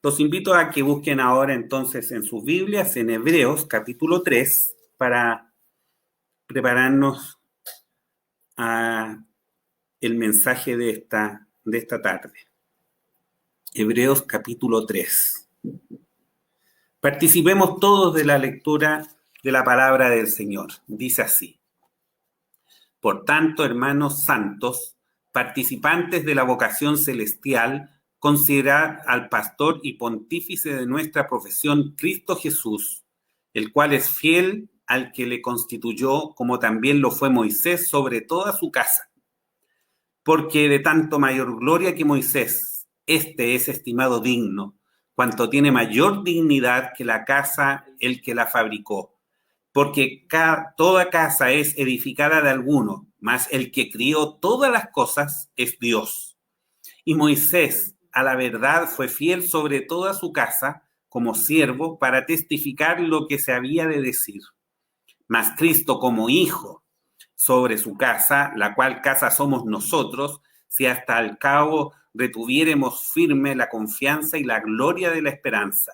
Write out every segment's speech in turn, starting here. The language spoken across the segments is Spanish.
Los invito a que busquen ahora entonces en sus Biblias, en Hebreos capítulo 3, para prepararnos a el mensaje de esta tarde. Hebreos capítulo 3. Participemos todos de la lectura de la palabra del Señor. Dice así: Por tanto, hermanos santos, participantes de la vocación celestial, considerad al pastor y pontífice de nuestra profesión, Cristo Jesús, el cual es fiel al que le constituyó, como también lo fue Moisés, sobre toda su casa. Porque de tanto mayor gloria que Moisés, este es estimado digno, cuanto tiene mayor dignidad que la casa el que la fabricó. Porque toda casa es edificada de alguno, mas el que crió todas las cosas es Dios. Y Moisés, a la verdad, fue fiel sobre toda su casa, como siervo, para testificar lo que se había de decir. Mas Cristo como hijo sobre su casa, la cual casa somos nosotros, si hasta el cabo retuviéremos firme la confianza y la gloria de la esperanza.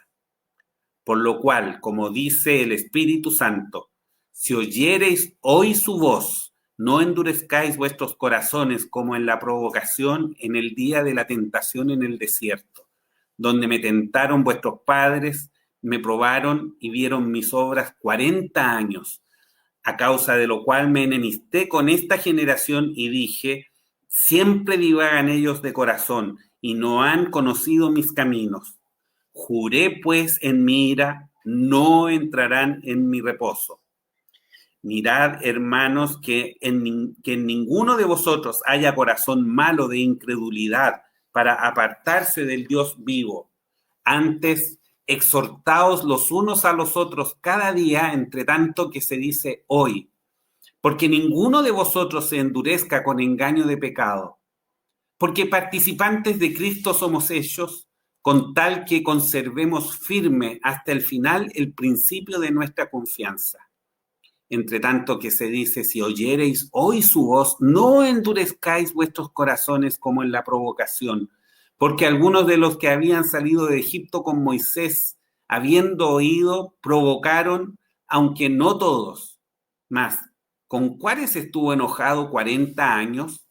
Por lo cual, como dice el Espíritu Santo, si oyereis hoy su voz, no endurezcáis vuestros corazones como en la provocación en el día de la tentación en el desierto, donde me tentaron vuestros padres, me probaron y vieron mis obras 40 años, a causa de lo cual me enemisté con esta generación y dije, siempre divagan ellos de corazón y no han conocido mis caminos. Juré pues en mi ira, no entrarán en mi reposo. Mirad, hermanos, que en ninguno de vosotros haya corazón malo de incredulidad para apartarse del Dios vivo. Antes, exhortaos los unos a los otros cada día, entre tanto que se dice hoy, porque ninguno de vosotros se endurezca con engaño de pecado, porque participantes de Cristo somos hechos, con tal que conservemos firme hasta el final el principio de nuestra confianza. Entre tanto que se dice, si oyereis hoy su voz, no endurezcáis vuestros corazones como en la provocación, porque algunos de los que habían salido de Egipto con Moisés, habiendo oído, provocaron, aunque no todos. Mas, ¿con cuáles estuvo enojado 40 años?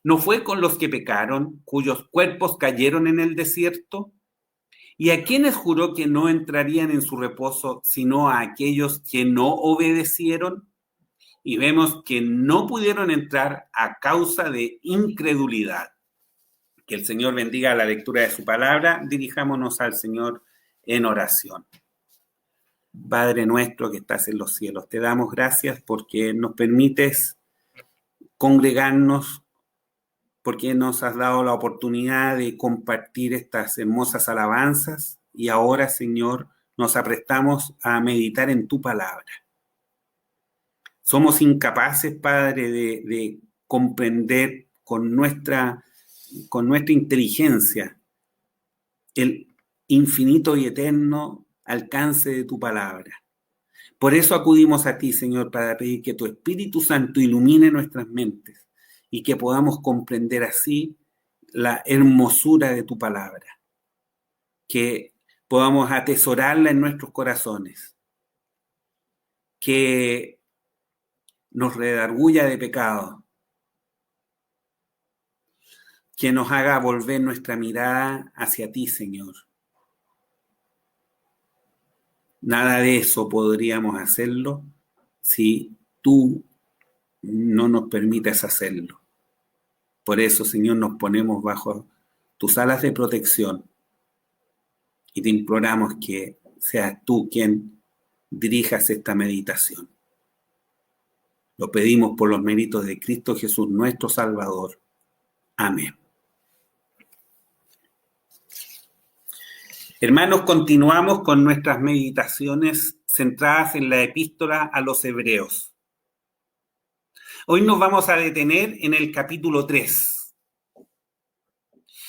¿No fue con los que pecaron, cuyos cuerpos cayeron en el desierto? ¿Y a quiénes juró que no entrarían en su reposo, sino a aquellos que no obedecieron? Y vemos que no pudieron entrar a causa de incredulidad. Que el Señor bendiga la lectura de su palabra. Dirijámonos al Señor en oración. Padre nuestro que estás en los cielos, te damos gracias porque nos permites congregarnos, porque nos has dado la oportunidad de compartir estas hermosas alabanzas y ahora, Señor, nos aprestamos a meditar en tu palabra. Somos incapaces, Padre, de comprender con nuestra inteligencia el infinito y eterno alcance de tu palabra. Por eso acudimos a ti, Señor, para pedir que tu Espíritu Santo ilumine nuestras mentes y que podamos comprender así la hermosura de tu palabra, que podamos atesorarla en nuestros corazones, que nos redarguya de pecado, que nos haga volver nuestra mirada hacia ti, Señor. Nada de eso podríamos hacerlo si tú no nos permites hacerlo. Por eso, Señor, nos ponemos bajo tus alas de protección y te imploramos que seas tú quien dirijas esta meditación. Lo pedimos por los méritos de Cristo Jesús, nuestro Salvador. Amén. Hermanos, continuamos con nuestras meditaciones centradas en la epístola a los Hebreos. Hoy nos vamos a detener en el capítulo 3.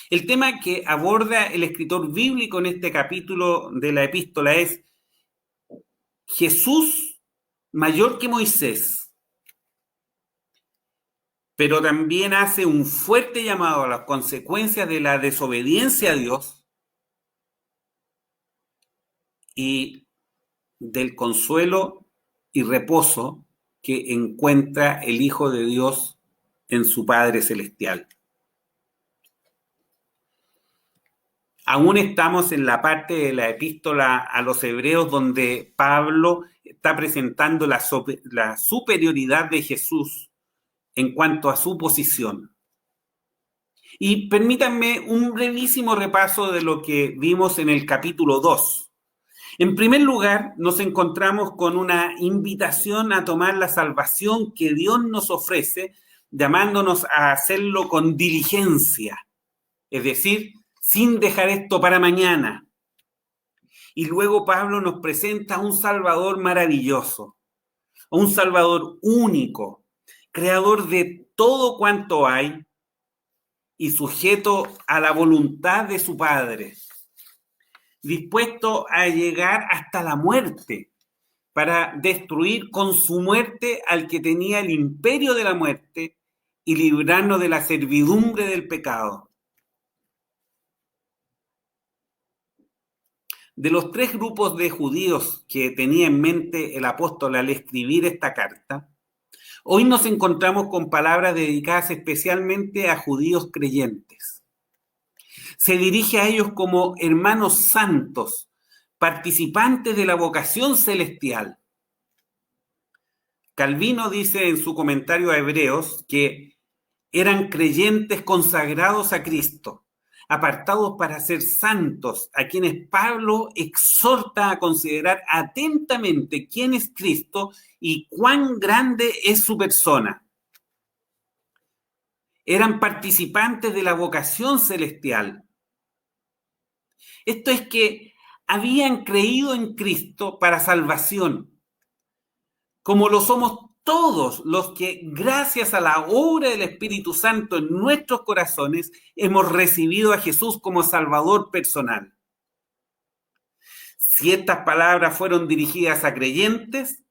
El tema que aborda el escritor bíblico en este capítulo de la epístola es Jesús mayor que Moisés, pero también hace un fuerte llamado a las consecuencias de la desobediencia a Dios y del consuelo y reposo que encuentra el Hijo de Dios en su Padre Celestial. Aún estamos en la parte de la epístola a los Hebreos donde Pablo está presentando la superioridad de Jesús en cuanto a su posición. Y permítanme un brevísimo repaso de lo que vimos en el capítulo 2. En primer lugar, nos encontramos con una invitación a tomar la salvación que Dios nos ofrece, llamándonos a hacerlo con diligencia, es decir, sin dejar esto para mañana. Y luego Pablo nos presenta a un Salvador maravilloso, a un Salvador único, creador de todo cuanto hay y sujeto a la voluntad de su Padre, dispuesto a llegar hasta la muerte para destruir con su muerte al que tenía el imperio de la muerte y librarnos de la servidumbre del pecado. De los 3 grupos de judíos que tenía en mente el apóstol al escribir esta carta, hoy nos encontramos con palabras dedicadas especialmente a judíos creyentes. Se dirige a ellos como hermanos santos, participantes de la vocación celestial. Calvino dice en su comentario a Hebreos que eran creyentes consagrados a Cristo, apartados para ser santos, a quienes Pablo exhorta a considerar atentamente quién es Cristo y cuán grande es su persona. Eran participantes de la vocación celestial. Esto es que habían creído en Cristo para salvación, como lo somos todos los que, gracias a la obra del Espíritu Santo en nuestros corazones, hemos recibido a Jesús como Salvador personal. Si estas palabras fueron dirigidas a creyentes,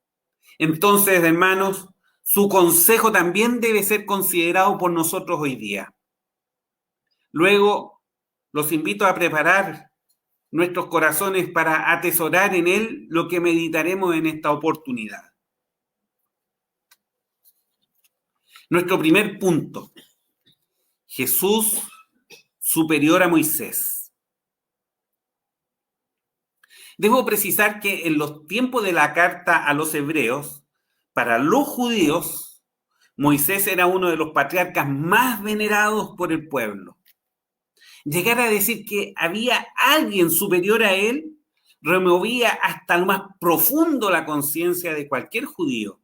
entonces, hermanos, su consejo también debe ser considerado por nosotros hoy día. Luego, los invito a preparar nuestros corazones para atesorar en él lo que meditaremos en esta oportunidad. Nuestro primer punto: Jesús superior a Moisés. Debo precisar que en los tiempos de la carta a los hebreos, para los judíos, Moisés era uno de los patriarcas más venerados por el pueblo. Llegar a decir que había alguien superior a él removía hasta lo más profundo la conciencia de cualquier judío.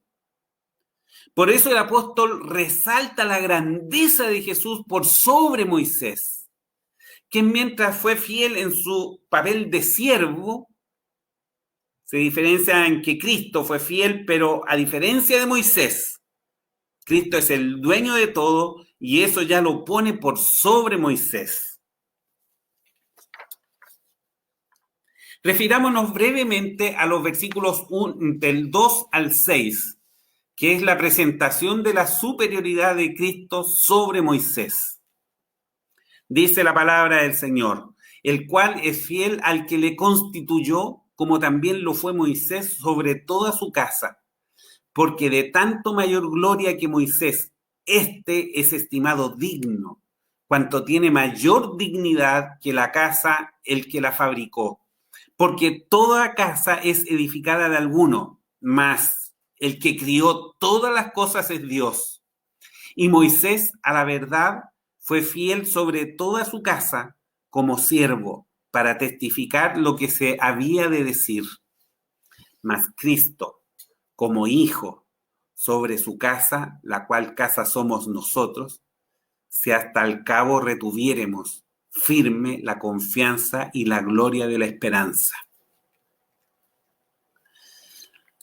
Por eso el apóstol resalta la grandeza de Jesús por sobre Moisés, quien mientras fue fiel en su papel de siervo, se diferencia en que Cristo fue fiel, pero a diferencia de Moisés, Cristo es el dueño de todo y eso ya lo pone por sobre Moisés. Refirámonos brevemente a los versículos del 2 al 6, que es la presentación de la superioridad de Cristo sobre Moisés. Dice la palabra del Señor, el cual es fiel al que le constituyó, como también lo fue Moisés sobre toda su casa, porque de tanto mayor gloria que Moisés, este es estimado digno, cuanto tiene mayor dignidad que la casa el que la fabricó. Porque toda casa es edificada de alguno, mas el que crió todas las cosas es Dios. Y Moisés, a la verdad, fue fiel sobre toda su casa como siervo, para testificar lo que se había de decir. Mas Cristo, como hijo, sobre su casa, la cual casa somos nosotros, si hasta el cabo retuviéremos firme la confianza y la gloria de la esperanza.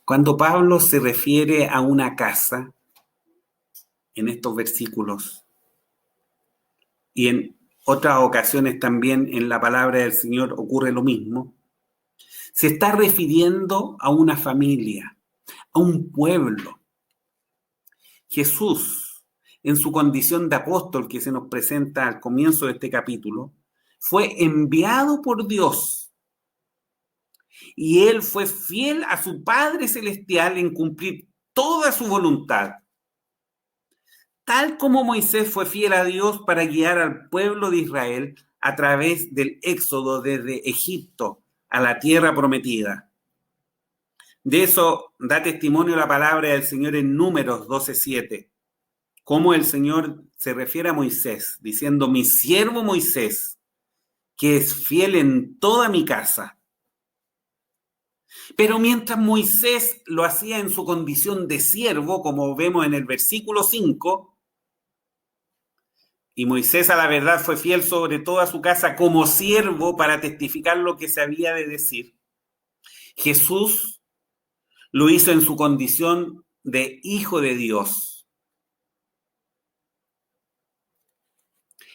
Cuando Pablo se refiere a una casa, en estos versículos, y en otras ocasiones también en la palabra del Señor ocurre lo mismo, se está refiriendo a una familia, a un pueblo. Jesús, en su condición de apóstol que se nos presenta al comienzo de este capítulo, fue enviado por Dios y él fue fiel a su Padre Celestial en cumplir toda su voluntad. Tal como Moisés fue fiel a Dios para guiar al pueblo de Israel a través del éxodo desde Egipto a la tierra prometida. De eso da testimonio la palabra del Señor en Números 12:7. Cómo el Señor se refiere a Moisés, diciendo: mi siervo Moisés, que es fiel en toda mi casa. Pero mientras Moisés lo hacía en su condición de siervo, como vemos en el versículo 5, y Moisés a la verdad fue fiel sobre toda su casa como siervo para testificar lo que se había de decir, Jesús lo hizo en su condición de Hijo de Dios.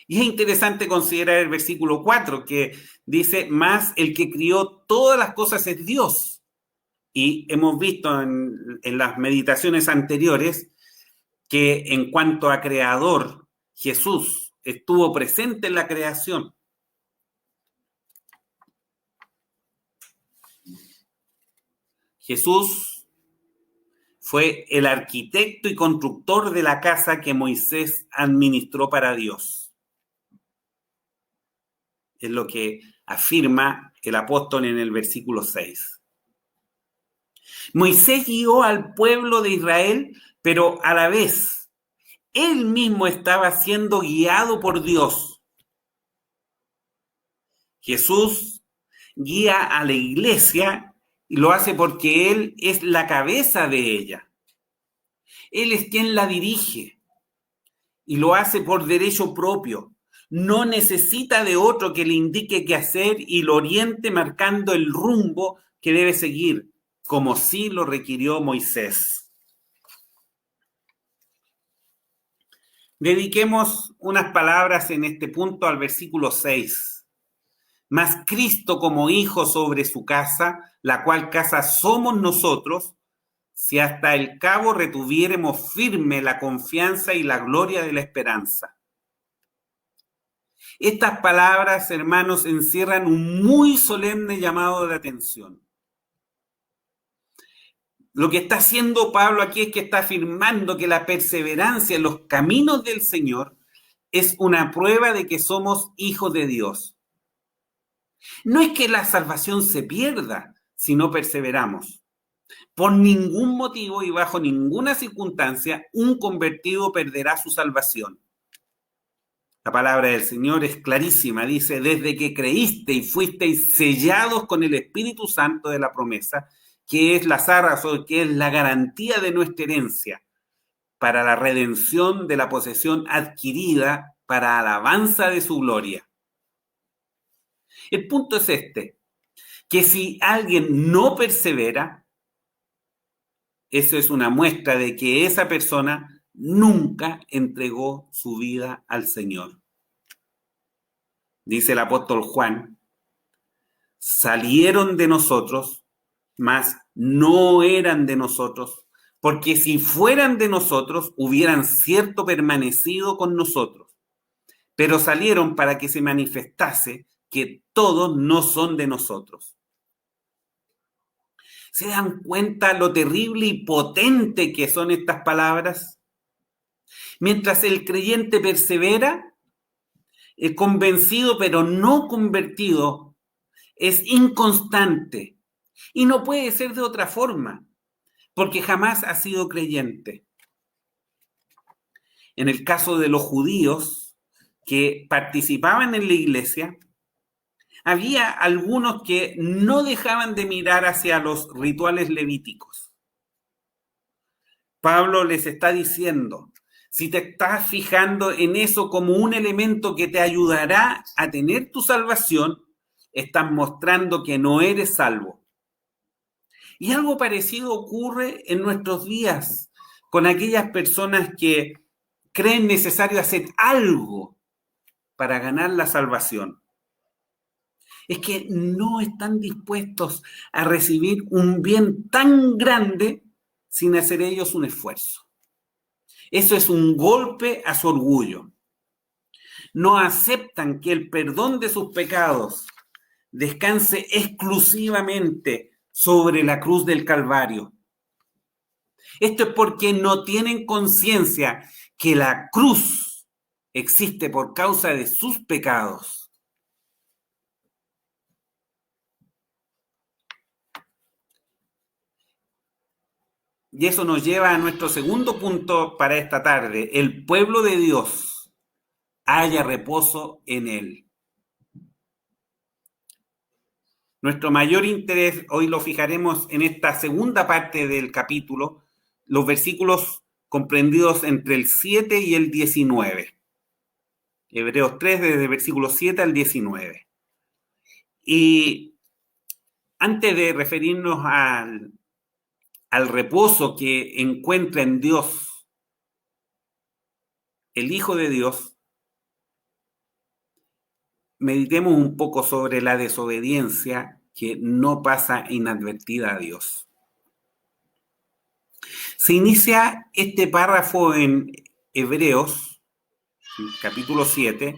Y es interesante considerar el versículo 4, que dice: más el que crió todas las cosas es Dios. Y hemos visto en las meditaciones anteriores que en cuanto a creador, Jesús estuvo presente en la creación. Jesús fue el arquitecto y constructor de la casa que Moisés administró para Dios. Es lo que afirma el apóstol en el versículo 6. Moisés guió al pueblo de Israel, pero a la vez él mismo estaba siendo guiado por Dios. Jesús guía a la iglesia y lo hace porque él es la cabeza de ella. Él es quien la dirige y lo hace por derecho propio. No necesita de otro que le indique qué hacer y lo oriente marcando el rumbo que debe seguir, como sí lo requirió Moisés. Dediquemos unas palabras en este punto al versículo 6. Mas Cristo como hijo sobre su casa, la cual casa somos nosotros, si hasta el cabo retuviéremos firme la confianza y la gloria de la esperanza. Estas palabras, hermanos, encierran un muy solemne llamado de atención. Lo que está haciendo Pablo aquí es que está afirmando que la perseverancia en los caminos del Señor es una prueba de que somos hijos de Dios. No es que la salvación se pierda si no perseveramos. Por ningún motivo y bajo ninguna circunstancia un convertido perderá su salvación. La palabra del Señor es clarísima, dice: desde que creíste y fuisteis sellados con el Espíritu Santo de la promesa, que es la razón, que es la garantía de nuestra herencia, para la redención de la posesión adquirida para alabanza de su gloria. El punto es este, que si alguien no persevera, eso es una muestra de que esa persona nunca entregó su vida al Señor. Dice el apóstol Juan: salieron de nosotros, mas no eran de nosotros, porque si fueran de nosotros, hubieran cierto permanecido con nosotros. Pero salieron para que se manifestase que todos no son de nosotros. ¿Se dan cuenta lo terrible y potente que son estas palabras? Mientras el creyente persevera, el convencido pero no convertido es inconstante y no puede ser de otra forma, porque jamás ha sido creyente. En el caso de los judíos que participaban en la iglesia, había algunos que no dejaban de mirar hacia los rituales levíticos. Pablo les está diciendo: si te estás fijando en eso como un elemento que te ayudará a tener tu salvación, estás mostrando que no eres salvo. Y algo parecido ocurre en nuestros días con aquellas personas que creen necesario hacer algo para ganar la salvación. Es que no están dispuestos a recibir un bien tan grande sin hacer ellos un esfuerzo. Eso es un golpe a su orgullo. No aceptan que el perdón de sus pecados descanse exclusivamente sobre la cruz del Calvario. Esto es porque no tienen conciencia que la cruz existe por causa de sus pecados. Y eso nos lleva a nuestro segundo punto para esta tarde. El pueblo de Dios haya reposo en él. Nuestro mayor interés hoy lo fijaremos en esta segunda parte del capítulo, los versículos comprendidos entre el 7 y el 19. Hebreos 3, desde el versículo 7 al 19. Y antes de referirnos al reposo que encuentra en Dios el Hijo de Dios, meditemos un poco sobre la desobediencia que no pasa inadvertida a Dios. Se inicia este párrafo en Hebreos, capítulo 7,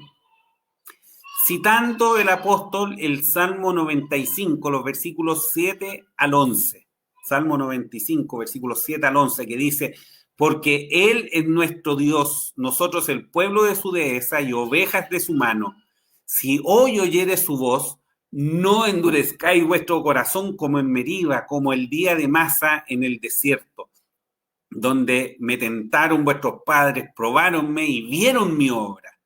citando el apóstol el Salmo 95, los versículos 7 al 11. Salmo 95, versículos 7 al 11, que dice: porque Él es nuestro Dios, nosotros el pueblo de su dehesa y ovejas de su mano. Si hoy oyeres su voz, no endurezcáis vuestro corazón como en Meriba, como el día de Masa en el desierto, donde me tentaron vuestros padres, probáronme y vieron mi obra.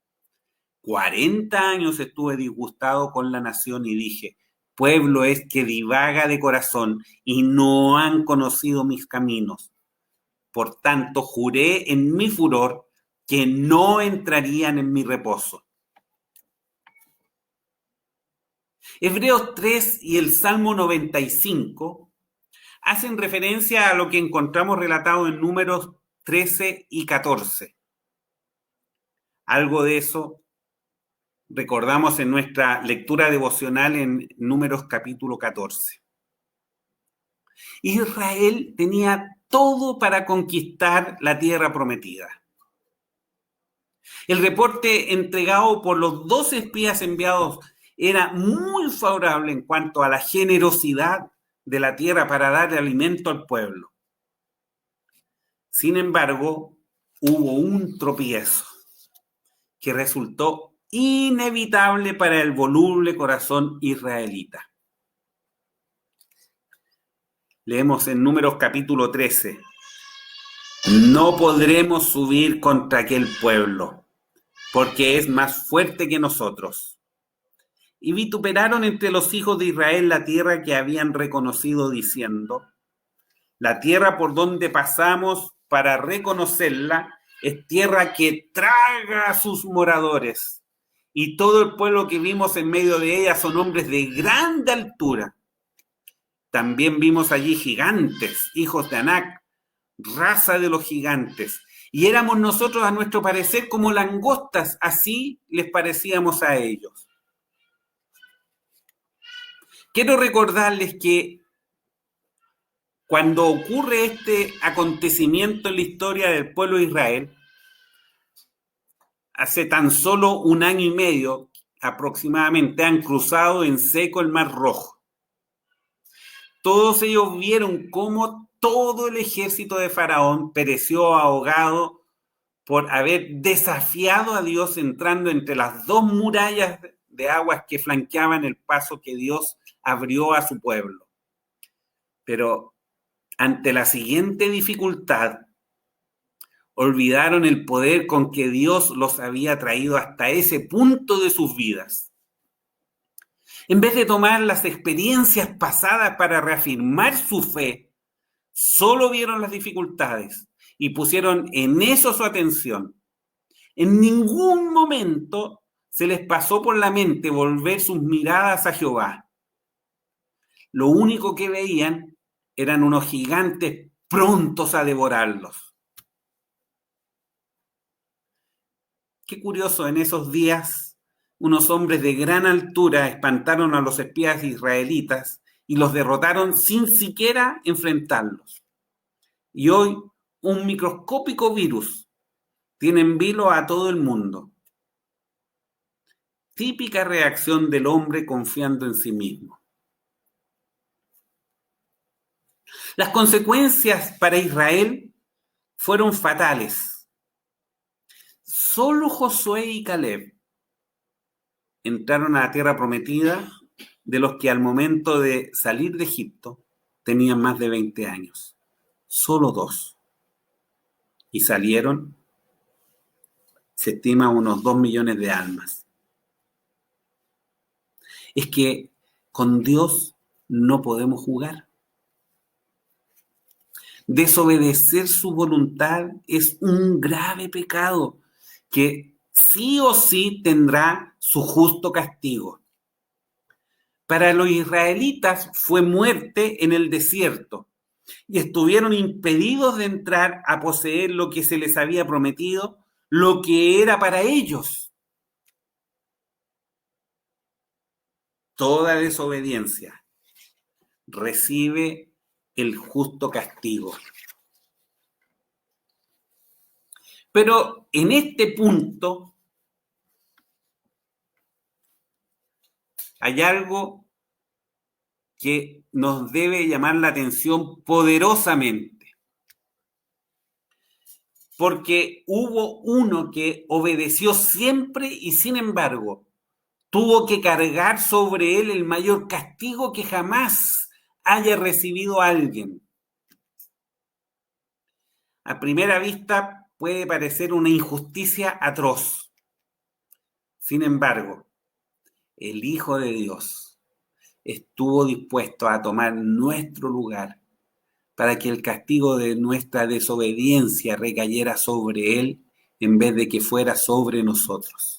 40 años estuve disgustado con la nación y dije: pueblo es que divaga de corazón y no han conocido mis caminos. Por tanto, juré en mi furor que no entrarían en mi reposo. Hebreos 3 y el Salmo 95 hacen referencia a lo que encontramos relatado en Números 13 y 14. Algo de eso recordamos en nuestra lectura devocional en Números capítulo 14. Israel tenía todo para conquistar la tierra prometida. El reporte entregado por los 12 espías enviados era muy favorable en cuanto a la generosidad de la tierra para dar alimento al pueblo. Sin embargo, hubo un tropiezo que resultó inevitable para el voluble corazón israelita. Leemos en Números capítulo 13. No podremos subir contra aquel pueblo, porque es más fuerte que nosotros. Y vituperaron entre los hijos de Israel la tierra que habían reconocido, diciendo: la tierra por donde pasamos para reconocerla es tierra que traga a sus moradores, y todo el pueblo que vimos en medio de ella son hombres de grande altura. También vimos allí gigantes, hijos de Anac, raza de los gigantes, y éramos nosotros a nuestro parecer como langostas, así les parecíamos a ellos. Quiero recordarles que cuando ocurre este acontecimiento en la historia del pueblo de Israel, hace tan solo 1 año y medio aproximadamente han cruzado en seco el Mar Rojo. Todos ellos vieron cómo todo el ejército de Faraón pereció ahogado por haber desafiado a Dios entrando entre las 2 murallas de aguas que flanqueaban el paso que Dios abrió a su pueblo. Pero ante la siguiente dificultad, olvidaron el poder con que Dios los había traído hasta ese punto de sus vidas. En vez de tomar las experiencias pasadas para reafirmar su fe, solo vieron las dificultades y pusieron en eso su atención. En ningún momento se les pasó por la mente volver sus miradas a Jehová. Lo único que veían eran unos gigantes prontos a devorarlos. Qué curioso, en esos días unos hombres de gran altura espantaron a los espías israelitas y los derrotaron sin siquiera enfrentarlos. Y hoy un microscópico virus tiene en vilo a todo el mundo. típica reacción del hombre confiando en sí mismo. Las consecuencias para Israel fueron fatales. Solo Josué y Caleb entraron a la tierra prometida, de los que al momento de salir de Egipto tenían más de 20 años. Solo 2. Y salieron, se estima, unos 2 millones de almas. Es que con Dios no podemos jugar. Desobedecer su voluntad es un grave pecado que sí o sí tendrá su justo castigo. Para los israelitas fue muerte en el desierto y estuvieron impedidos de entrar a poseer lo que se les había prometido, lo que era para ellos. Toda desobediencia recibe el justo castigo. Pero en este punto hay algo que nos debe llamar la atención poderosamente. Porque hubo uno que obedeció siempre y sin embargo tuvo que cargar sobre él el mayor castigo que jamás haya recibido alguien. A primera vista puede parecer una injusticia atroz. Sin embargo, el Hijo de Dios estuvo dispuesto a tomar nuestro lugar para que el castigo de nuestra desobediencia recayera sobre él en vez de que fuera sobre nosotros.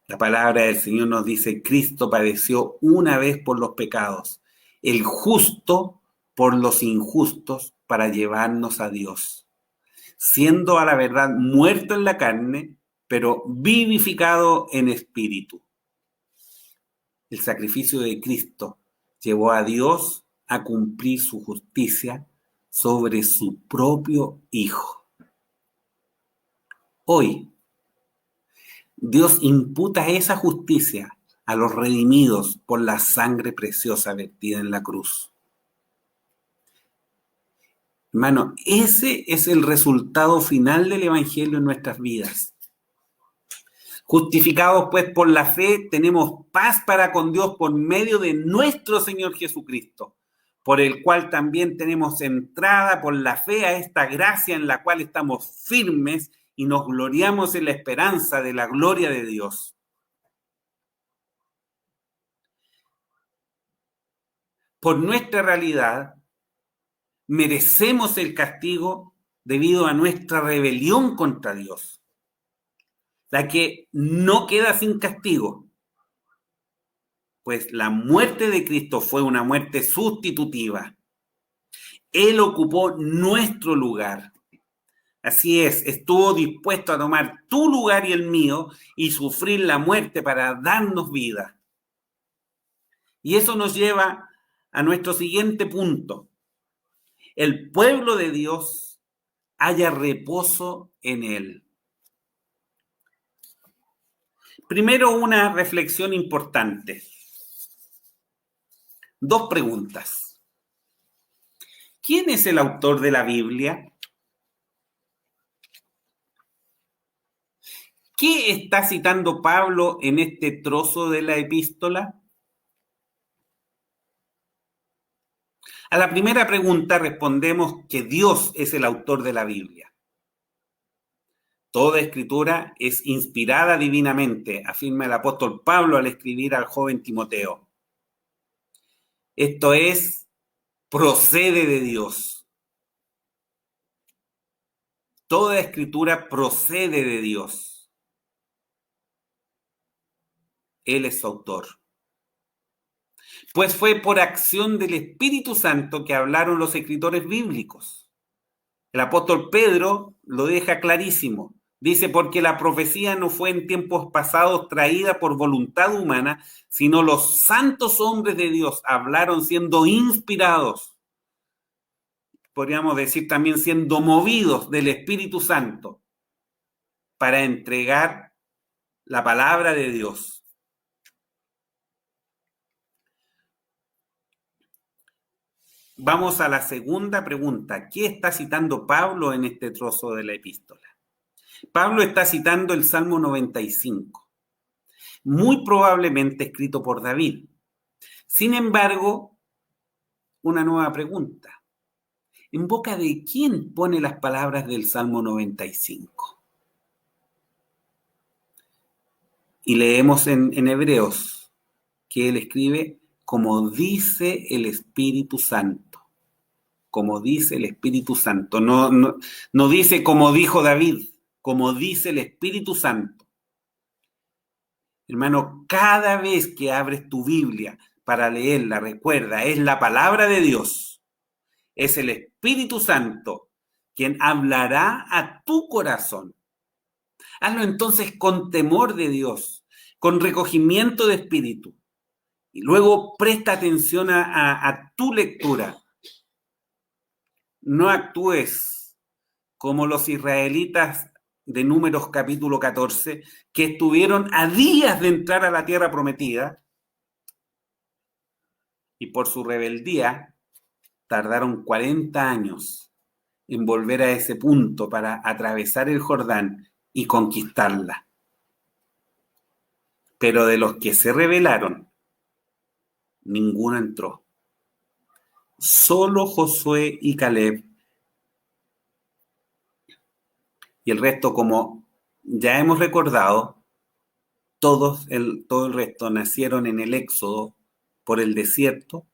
La palabra del Señor nos dice: Cristo padeció una vez por los pecados, el justo por los injustos, para llevarnos a Dios, siendo a la verdad muerto en la carne, pero vivificado en espíritu. El sacrificio de Cristo llevó a Dios a cumplir su justicia sobre su propio Hijo. Hoy, Dios imputa esa justicia a los redimidos por la sangre preciosa vertida en la cruz. Hermano, ese es el resultado final del Evangelio en nuestras vidas. Justificados pues por la fe, tenemos paz para con Dios por medio de nuestro Señor Jesucristo, por el cual también tenemos entrada por la fe a esta gracia en la cual estamos firmes y nos gloriamos en la esperanza de la gloria de Dios. Por nuestra realidad, merecemos el castigo debido a nuestra rebelión contra Dios, la que no queda sin castigo, pues la muerte de Cristo fue una muerte sustitutiva. Él ocupó nuestro lugar. Así es, estuvo dispuesto a tomar tu lugar y el mío y sufrir la muerte para darnos vida. Y eso nos lleva a nuestro siguiente punto. El pueblo de Dios haya reposo en él. Primero, una reflexión importante. 2 preguntas. ¿Quién es el autor de la Biblia? ¿Qué está citando Pablo en este trozo de la epístola? A la primera pregunta respondemos que Dios es el autor de la Biblia. Toda escritura es inspirada divinamente, afirma el apóstol Pablo al escribir al joven Timoteo. Esto es, procede de Dios. Toda escritura procede de Dios. Él es su autor. Pues fue por acción del Espíritu Santo que hablaron los escritores bíblicos. El apóstol Pedro lo deja clarísimo. Dice: porque la profecía no fue en tiempos pasados traída por voluntad humana, sino los santos hombres de Dios hablaron siendo inspirados. Podríamos decir también siendo movidos del Espíritu Santo para entregar la palabra de Dios. Vamos a la segunda pregunta. ¿Qué está citando Pablo en este trozo de la epístola? Pablo está citando el Salmo 95, muy probablemente escrito por David. Sin embargo, una nueva pregunta. ¿En boca de quién pone las palabras del Salmo 95? Y leemos en Hebreos que él escribe como dice el Espíritu Santo. Como dice el Espíritu Santo. No dice como dijo David, como dice el Espíritu Santo. Hermano, cada vez que abres tu Biblia para leerla, recuerda, es la palabra de Dios. Es el Espíritu Santo quien hablará a tu corazón. Hazlo entonces con temor de Dios, con recogimiento de espíritu. Y luego presta atención a tu lectura. No actúes como los israelitas de Números capítulo 14, que estuvieron a días de entrar a la tierra prometida y por su rebeldía tardaron 40 años en volver a ese punto para atravesar el Jordán y conquistarla. Pero de los que se rebelaron, ninguno entró. Solo Josué y Caleb. Y el resto, como ya hemos recordado, todo el resto nacieron en el éxodo por el desierto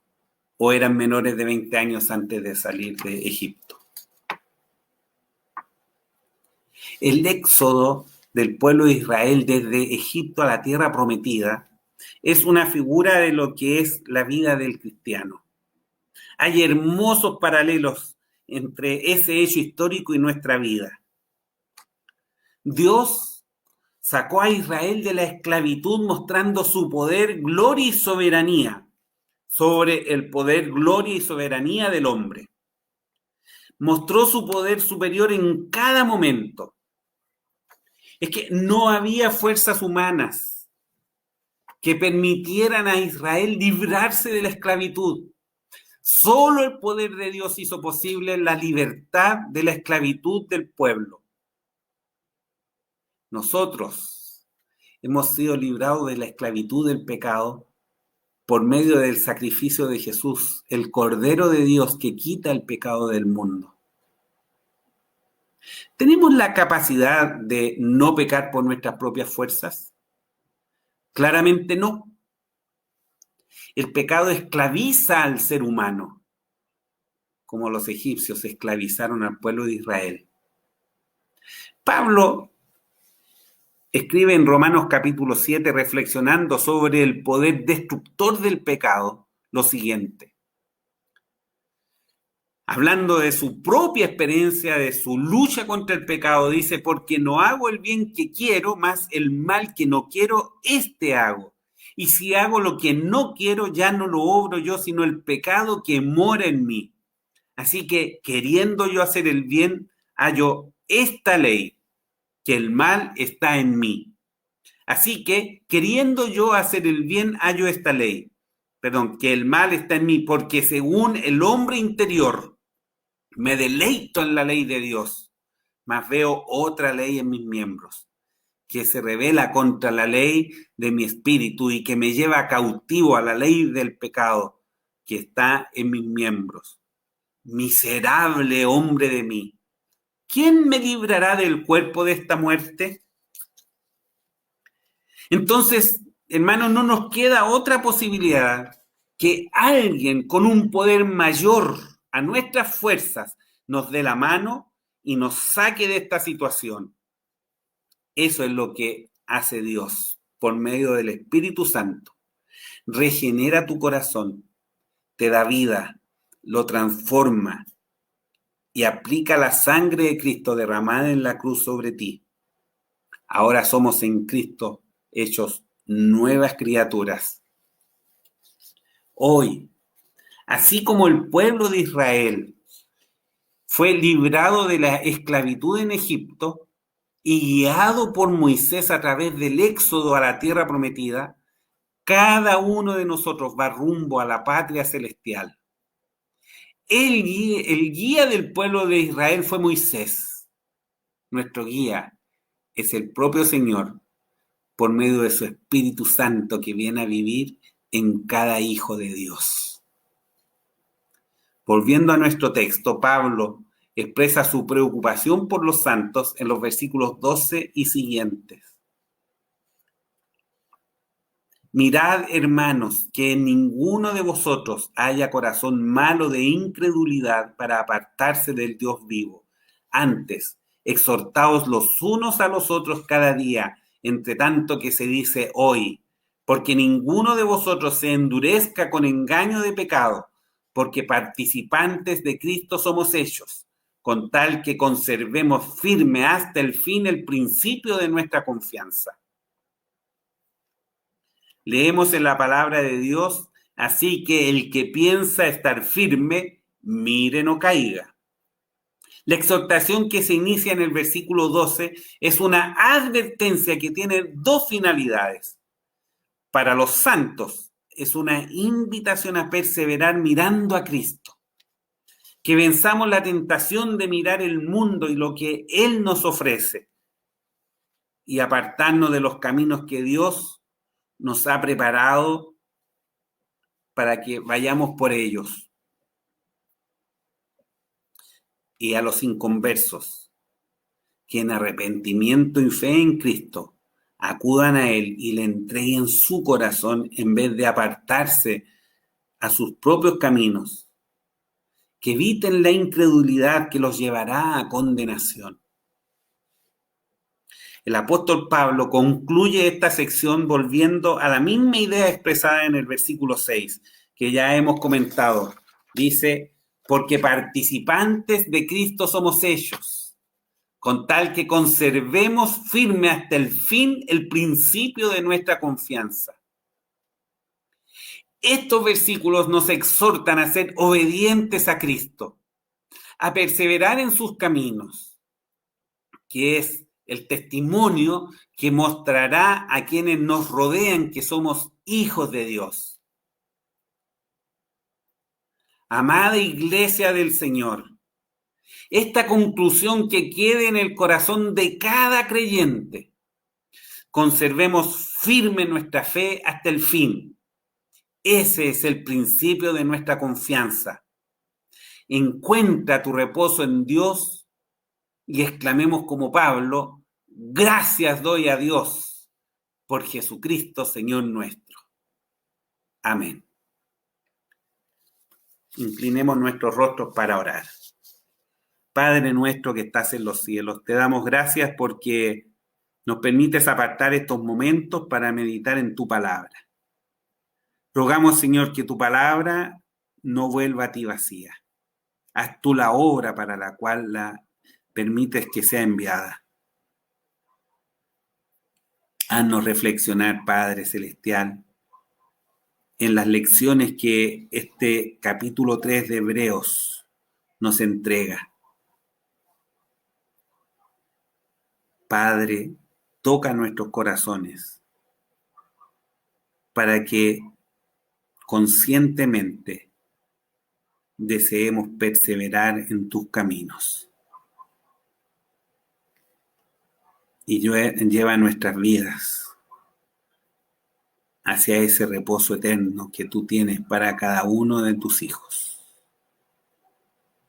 o eran menores de 20 años antes de salir de Egipto. El éxodo del pueblo de Israel desde Egipto a la tierra prometida es una figura de lo que es la vida del cristiano. Hay hermosos paralelos entre ese hecho histórico y nuestra vida. Dios sacó a Israel de la esclavitud mostrando su poder, gloria y soberanía sobre el poder, gloria y soberanía del hombre. Mostró su poder superior en cada momento. Es que no había fuerzas humanas que permitieran a Israel librarse de la esclavitud. Solo el poder de Dios hizo posible la libertad de la esclavitud del pueblo. Nosotros hemos sido librados de la esclavitud del pecado por medio del sacrificio de Jesús, el Cordero de Dios que quita el pecado del mundo. ¿Tenemos la capacidad de no pecar por nuestras propias fuerzas? Claramente no. El pecado esclaviza al ser humano, como los egipcios esclavizaron al pueblo de Israel. Pablo escribe en Romanos capítulo 7, reflexionando sobre el poder destructor del pecado, lo siguiente. Hablando de su propia experiencia, de su lucha contra el pecado, dice, porque no hago el bien que quiero, más el mal que no quiero, este hago. Y si hago lo que no quiero, ya no lo obro yo, sino el pecado que mora en mí. Así que, queriendo yo hacer el bien, hallo esta ley, que el mal está en mí. Así que, queriendo yo hacer el bien, hallo esta ley. Que el mal está en mí, porque según el hombre interior, me deleito en la ley de Dios, mas veo otra ley en mis miembros, que se rebela contra la ley de mi espíritu y que me lleva cautivo a la ley del pecado que está en mis miembros. Miserable hombre de mí, ¿quién me librará del cuerpo de esta muerte? Entonces, hermanos, no nos queda otra posibilidad que alguien con un poder mayor a nuestras fuerzas nos dé la mano y nos saque de esta situación. Eso es lo que hace Dios por medio del Espíritu Santo. Regenera tu corazón, te da vida, lo transforma y aplica la sangre de Cristo derramada en la cruz sobre ti. Ahora somos en Cristo hechos nuevas criaturas. Hoy, así como el pueblo de Israel fue librado de la esclavitud en Egipto, y guiado por Moisés a través del éxodo a la tierra prometida, cada uno de nosotros va rumbo a la patria celestial. El guía del pueblo de Israel fue Moisés. Nuestro guía es el propio Señor por medio de su Espíritu Santo que viene a vivir en cada hijo de Dios. Volviendo a nuestro texto, Pablo expresa su preocupación por los santos en los versículos 12 y siguientes. Mirad, hermanos, que en ninguno de vosotros haya corazón malo de incredulidad para apartarse del Dios vivo. Antes, exhortaos los unos a los otros cada día, entre tanto que se dice hoy, porque ninguno de vosotros se endurezca con engaño de pecado, porque participantes de Cristo somos hechos, con tal que conservemos firme hasta el fin el principio de nuestra confianza. Leemos en la palabra de Dios, así que el que piensa estar firme, mire no caiga. La exhortación que se inicia en el versículo 12 es una advertencia que tiene dos finalidades. Para los santos es una invitación a perseverar mirando a Cristo. Que venzamos la tentación de mirar el mundo y lo que Él nos ofrece y apartarnos de los caminos que Dios nos ha preparado para que vayamos por ellos. Y a los inconversos, que en arrepentimiento y fe en Cristo acudan a Él y le entreguen su corazón en vez de apartarse a sus propios caminos, que eviten la incredulidad que los llevará a condenación. El apóstol Pablo concluye esta sección volviendo a la misma idea expresada en el versículo 6, que ya hemos comentado. Dice, porque participantes de Cristo somos hechos, con tal que conservemos firme hasta el fin el principio de nuestra confianza. Estos versículos nos exhortan a ser obedientes a Cristo, a perseverar en sus caminos, que es el testimonio que mostrará a quienes nos rodean que somos hijos de Dios. Amada Iglesia del Señor, esta conclusión que quede en el corazón de cada creyente. Conservemos firme nuestra fe hasta el fin. Ese es el principio de nuestra confianza. Encuentra tu reposo en Dios y exclamemos como Pablo, gracias doy a Dios por Jesucristo, Señor nuestro. Amén. Inclinemos nuestros rostros para orar. Padre nuestro que estás en los cielos, te damos gracias porque nos permites apartar estos momentos para meditar en tu palabra. Rogamos, Señor, que tu palabra no vuelva a ti vacía. Haz tú la obra para la cual la permites que sea enviada. Haznos reflexionar, Padre Celestial, en las lecciones que este capítulo 3 de Hebreos nos entrega. Padre, toca nuestros corazones para que conscientemente deseemos perseverar en tus caminos. Y lleva nuestras vidas hacia ese reposo eterno que tú tienes para cada uno de tus hijos.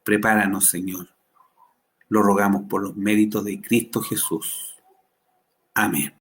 Prepáranos, Señor. Lo rogamos por los méritos de Cristo Jesús. Amén.